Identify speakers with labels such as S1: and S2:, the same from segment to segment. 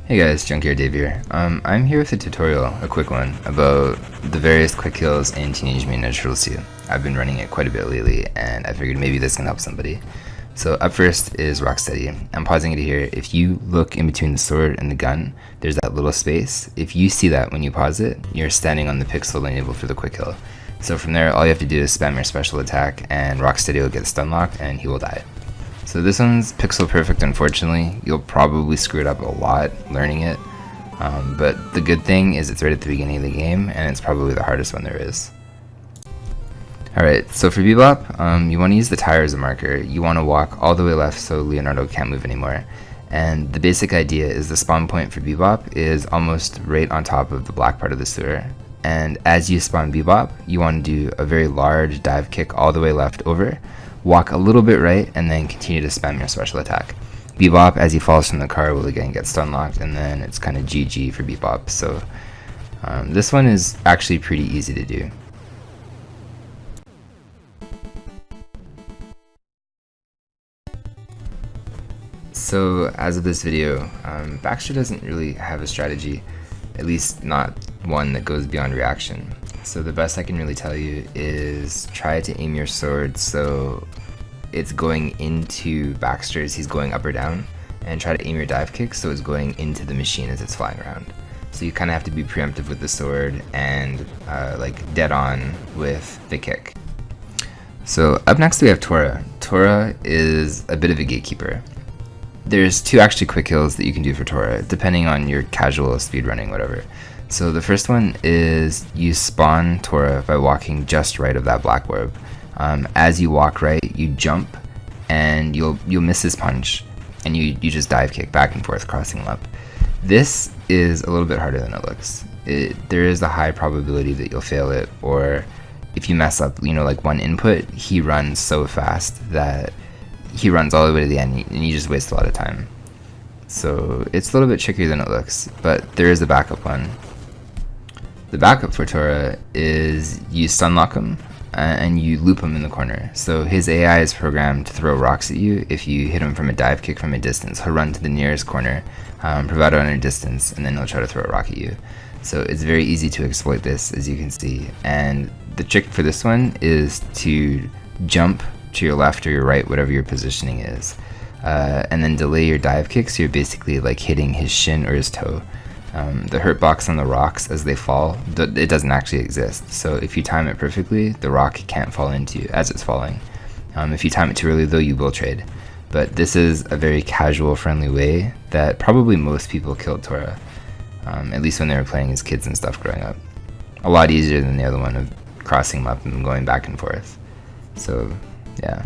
S1: Hey guys, Junkyard Dave here. I'm here with a tutorial, a quick one, about the various quick kills in Teenage Mutant Ninja Turtles 2. I've been running it quite a bit lately, and I figured maybe this can help somebody. So up first is Rocksteady. I'm pausing it here. If you look in between the sword and the gun, there's that little space. If you see that when you pause it, you're standing on the pixel enabled for the quick kill. So from there, all you have to do is spam your special attack, and Rocksteady will get stun locked, and he will die. So this one's pixel perfect, unfortunately. You'll probably screw it up a lot learning it, but the good thing is it's right at the beginning of the game, and it's probably the hardest one there is. Alright, so for Bebop, you want to use the tire as a marker. You want to walk all the way left so Leonardo can't move anymore. And the basic idea is the spawn point for Bebop is almost right on top of the black part of the sewer. And as you spawn Bebop, you want to do a very large dive kick all the way left over, walk a little bit right, and then continue to spam your special attack. Bebop, as he falls from the car, will again get stun locked, and then it's kind of GG for Bebop. So this one is actually pretty easy to do. So as of this video, Baxter doesn't really have a strategy, at least not one that goes beyond reaction. So the best I can really tell you is try to aim your sword so it's going into Baxter as he's going up or down, and try to aim your dive kick so it's going into the machine as it's flying around. So you kind of have to be preemptive with the sword and like dead on with the kick. So up next we have TORA. TORA is a bit of a gatekeeper. There's two actually quick kills that you can do for TORA, depending on your casual speedrunning, whatever. So the first one is you spawn TORA by walking just right of that black orb. As you walk right, you jump, and you'll miss his punch, and you just dive kick back and forth, crossing him up. This is a little bit harder than it looks. There is a high probability that you'll fail it, or if you mess up, like one input, he runs so fast that he runs all the way to the end, and you just waste a lot of time. So it's a little bit trickier than it looks, but there is a backup one. The backup for TORA is you stun lock him and you loop him in the corner. So his AI is programmed to throw rocks at you. If you hit him from a dive kick from a distance, he'll run to the nearest corner, provided on a distance, and then he'll try to throw a rock at you. So it's very easy to exploit this, as you can see. And the trick for this one is to jump to your left or your right, whatever your positioning is, and then delay your dive kick so you're basically like hitting his shin or his toe. The hurt box on the rocks as they fall, it doesn't actually exist. So if you time it perfectly, the rock can't fall into you as it's falling. If you time it too early though, you will trade. But this is a very casual, friendly way that probably most people killed TORA, at least when they were playing as kids and stuff growing up. A lot easier than the other one of crossing them up and going back and forth. So yeah.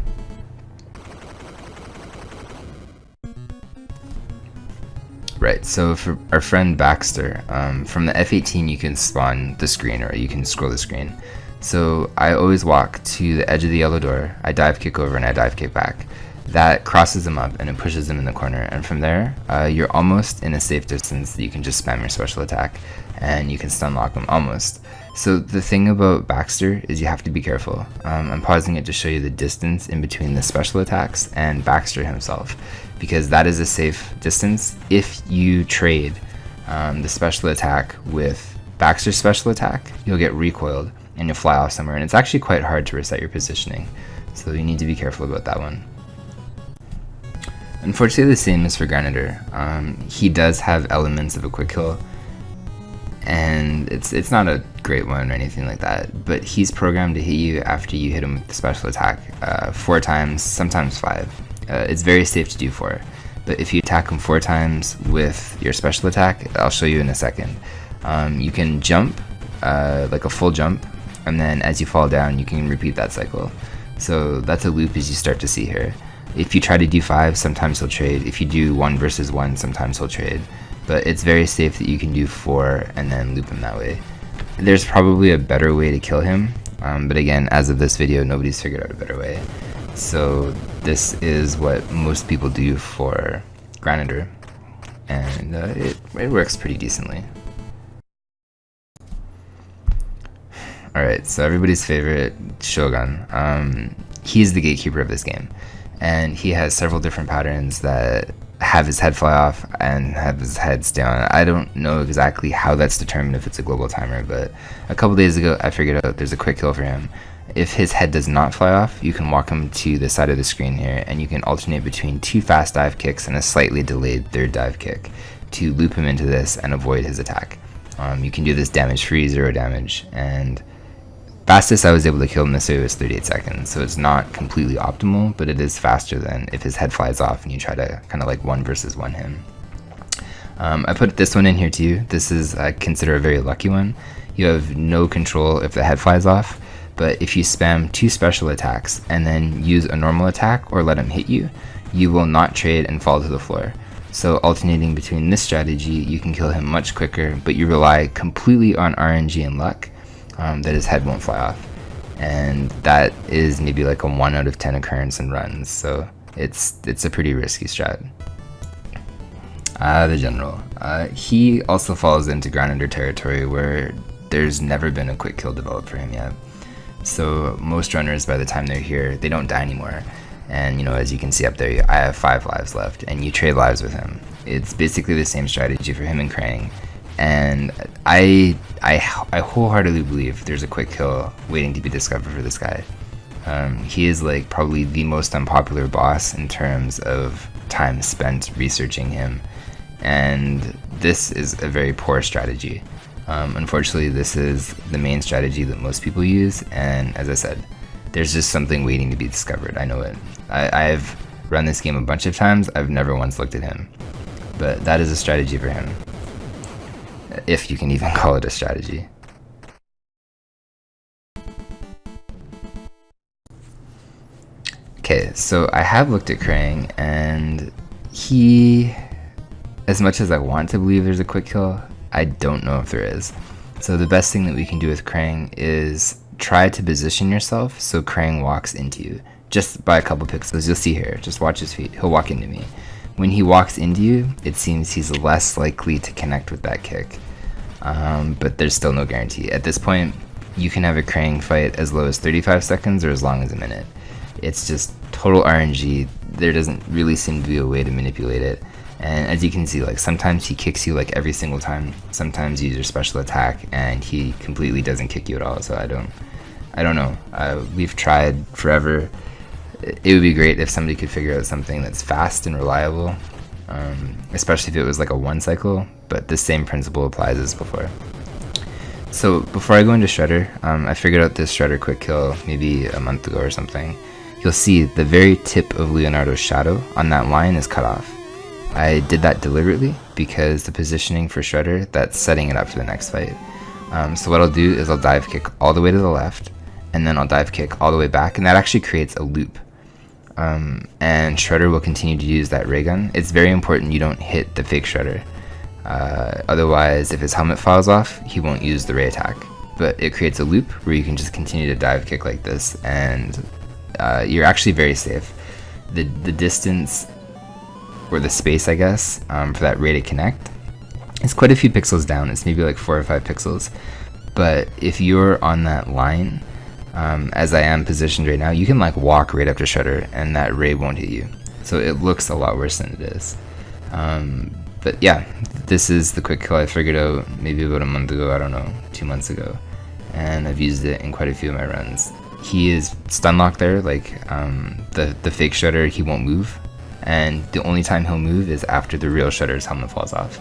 S1: Right, so for our friend Baxter, from the F18 you can spawn the screen, or you can scroll the screen. So I always walk to the edge of the yellow door, I dive kick over and I dive kick back. That crosses him up and it pushes him in the corner, and from there you're almost in a safe distance that you can just spam your special attack and you can stun lock him almost. So the thing about Baxter is you have to be careful. I'm pausing it to show you the distance in between the special attacks and Baxter himself, because that is a safe distance. If you trade the special attack with Baxter's special attack, you'll get recoiled and you'll fly off somewhere, and it's actually quite hard to reset your positioning. So you need to be careful about that one. Unfortunately, the same is for Granitor. He does have elements of a quick kill, and it's not a great one or anything like that, but he's programmed to hit you after you hit him with the special attack 4 times, sometimes 5. It's very safe to do 4, but if you attack him 4 times with your special attack, I'll show you in a second, you can jump, like a full jump, and then as you fall down you can repeat that cycle. So that's a loop as you start to see here. If you try to do 5, sometimes he'll trade. If you do 1 versus 1, sometimes he'll trade. But it's very safe that you can do 4 and then loop him that way. There's probably a better way to kill him, but again, as of this video, nobody's figured out a better way. So this is what most people do for Granitor, and it works pretty decently. Alright, so everybody's favorite, Shogun. He's the gatekeeper of this game, and he has several different patterns that have his head fly off and have his head stay on. I don't know exactly how that's determined if it's a global timer, but a couple days ago I figured out there's a quick kill for him. If his head does not fly off, you can walk him to the side of the screen here, and you can alternate between 2 fast dive kicks and a slightly delayed 3rd dive kick to loop him into this and avoid his attack. You can do this damage free, 0 damage, and fastest I was able to kill him this way was 38 seconds, so it's not completely optimal, but it is faster than if his head flies off and you try to kind of like 1 versus 1 him. I put this one in here too. This is, I consider, a very lucky one. You have no control if the head flies off, but if you spam 2 special attacks and then use a normal attack or let him hit you, you will not trade and fall to the floor. So alternating between this strategy, you can kill him much quicker, but you rely completely on RNG and luck that his head won't fly off. And that is maybe like a 1 out of 10 occurrence in runs, so it's a pretty risky strat. The general. He also falls into ground under territory where there's never been a quick kill developed for him yet. So most runners, by the time they're here, they don't die anymore. And you know, as you can see up there, I have 5 lives left, and you trade lives with him. It's basically the same strategy for him and Krang. And I wholeheartedly believe there's a quick kill waiting to be discovered for this guy. He is like probably the most unpopular boss in terms of time spent researching him, and this is a very poor strategy. Unfortunately, this is the main strategy that most people use, and as I said, there's just something waiting to be discovered. I know it. I've run this game a bunch of times. I've never once looked at him, but that is a strategy for him, if you can even call it a strategy. Okay, so I have looked at Krang, and he, as much as I want to believe there's a quick kill, I don't know if there is. So the best thing that we can do with Krang is try to position yourself so Krang walks into you, just by a couple pixels. You'll see here, just watch his feet, he'll walk into me. When he walks into you, it seems he's less likely to connect with that kick, but there's still no guarantee. At this point, you can have a Krang fight as low as 35 seconds or as long as a minute. It's just total RNG. There doesn't really seem to be a way to manipulate it. And as you can see, like sometimes he kicks you like every single time. Sometimes you use your special attack and he completely doesn't kick you at all. So I don't know. We've tried forever. It would be great if somebody could figure out something that's fast and reliable, especially if it was like a 1 cycle, but the same principle applies as before. So before I go into Shredder, I figured out this Shredder quick kill maybe a month ago or something. You'll see the very tip of Leonardo's shadow on that line is cut off. I did that deliberately because the positioning for Shredder, that's setting it up for the next fight. So what I'll do is I'll dive kick all the way to the left, and then I'll dive kick all the way back, and that actually creates a loop. And Shredder will continue to use that ray gun. It's very important you don't hit the fake Shredder. Otherwise, if his helmet falls off, he won't use the ray attack. But it creates a loop where you can just continue to dive kick like this, and you're actually very safe. The distance, or the space I guess, for that ray to connect is quite a few pixels down. It's maybe like 4 or 5 pixels. But if you're on that line, as I am positioned right now, you can like walk right up to Shredder and that ray won't hit you. So it looks a lot worse than it is. But yeah, this is the quick kill I figured out maybe about a month ago, I don't know, 2 months ago. And I've used it in quite a few of my runs. He is stun locked there, like the fake Shredder, he won't move. And the only time he'll move is after the real Shredder's helmet falls off.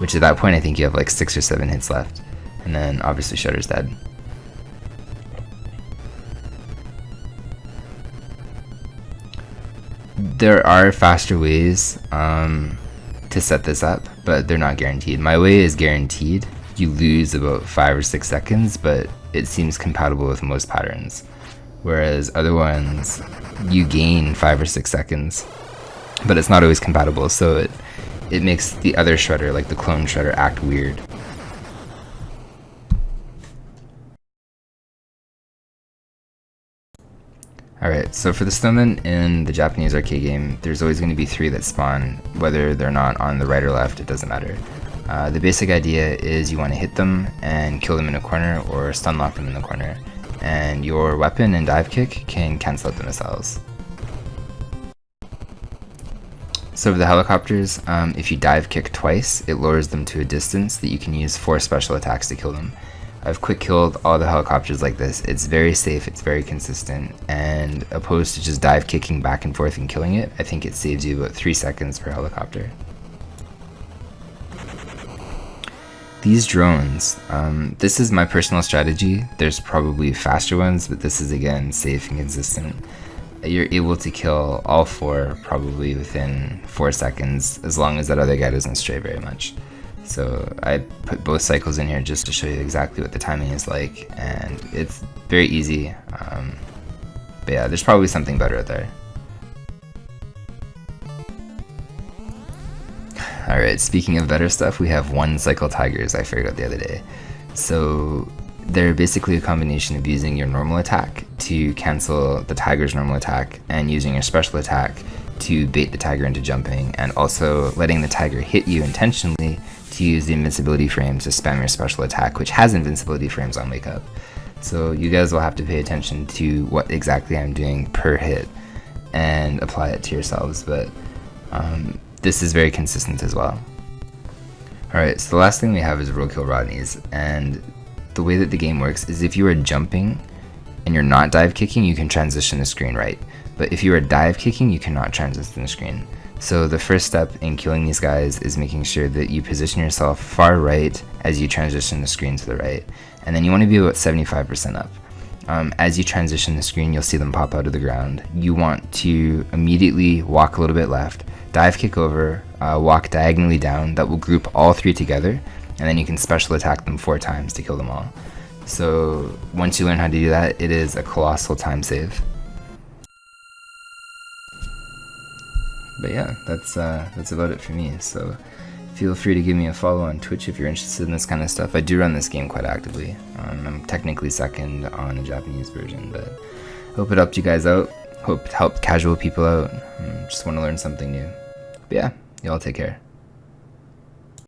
S1: Which at that point I think you have like 6 or 7 hits left. And then obviously Shredder's dead. There are faster ways to set this up, but they're not guaranteed. My way is guaranteed. You lose about 5 or 6 seconds, but it seems compatible with most patterns. Whereas other ones, you gain 5 or 6 seconds, but it's not always compatible, so it makes the other Shredder, like the clone Shredder, act weird. Alright, so for the snowmen in the Japanese arcade game, there's always going to be 3 that spawn, whether they're not on the right or left, it doesn't matter. The basic idea is you want to hit them and kill them in a corner or stun lock them in the corner, and your weapon and dive kick can cancel out the missiles. So for the helicopters, if you dive kick twice, it lowers them to a distance that you can use 4 special attacks to kill them. I've quick killed all the helicopters like this. It's very safe, it's very consistent, and opposed to just dive kicking back and forth and killing it, I think it saves you about 3 seconds per helicopter. These drones, this is my personal strategy. There's probably faster ones, but this is again safe and consistent. You're able to kill all 4 probably within 4 seconds, as long as that other guy doesn't stray very much. So I put both cycles in here just to show you exactly what the timing is like, and it's very easy. But yeah, there's probably something better out there. Alright, speaking of better stuff, we have 1-cycle tigers I figured out the other day. So they're basically a combination of using your normal attack to cancel the tiger's normal attack, and using your special attack to bait the tiger into jumping, and also letting the tiger hit you intentionally to use the invincibility frames to spam your special attack, which has invincibility frames on wake up. So you guys will have to pay attention to what exactly I'm doing per hit and apply it to yourselves, but this is very consistent as well. Alright, so the last thing we have is roadkill Rodneys, and the way that the game works is if you are jumping and you're not dive kicking, you can transition the screen right. But if you are dive kicking, you cannot transition the screen. So the first step in killing these guys is making sure that you position yourself far right as you transition the screen to the right. And then you want to be about 75% up. As you transition the screen, you'll see them pop out of the ground. You want to immediately walk a little bit left, dive kick over, walk diagonally down. That will group all 3 together, and then you can special attack them 4 times to kill them all. So once you learn how to do that, it is a colossal time save. But yeah, that's about it for me. So feel free to give me a follow on Twitch if you're interested in this kind of stuff. I do run this game quite actively. I'm technically second on the Japanese version, but hope it helped you guys out. Hope it helped casual people out. Just want to learn something new. But yeah, y'all take care.